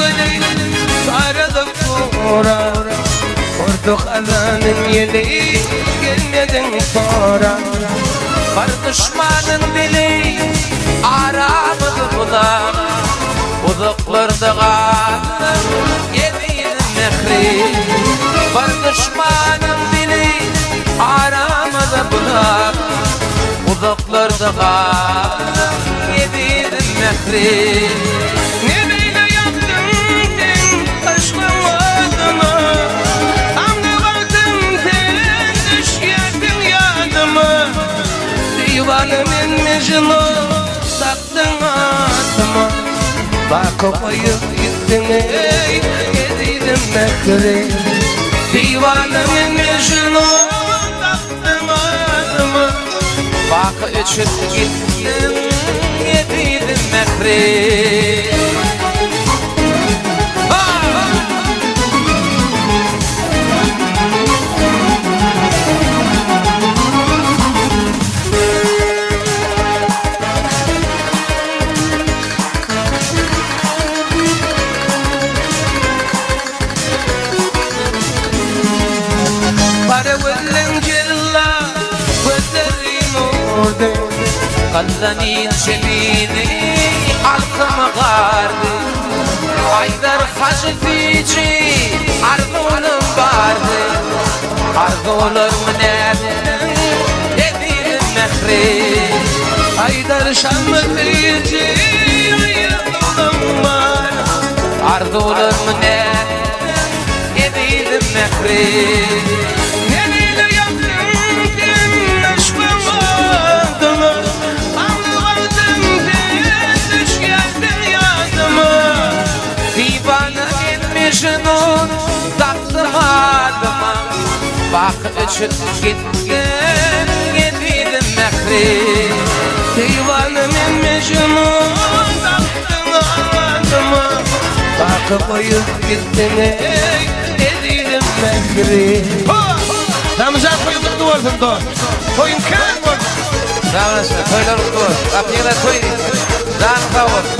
yeli sarıda kura Vurduk azanın yeli gelmedin sonra Var düşmanın dili aramadı bulan Uzaklarda kaldım yemin mehri Var düşmanın dili aramadı bulan Uzaklarda kaldım yemin mehri Ne böyle yaptın sen aşkım adına Anlamadım sen düşerdin yadıma Divanımın mecnun taktın adıma Bakıp ayıp gittin ey yediydim mekri Divanımın mecnun taktın adıma Bakı üçüp gittin yediydim mekri قلني شبيني عالقم غاردي عيدر خشفيجي عرضون باردي عرضون المنادن يدير النخري عيدر شمفيجي عرضون المنادن يدير النخري Mecnun taktım adıma Bak üçüp gittin yediydim mehri Divanımın mecnun taktım adıma Bakıp ayıp gittin ey yediydim mehri Ramazan koyunduk duvarsın doğru Koyun kâr var Ramazan koyunlar duvar Kapıyla koyun Ramazan var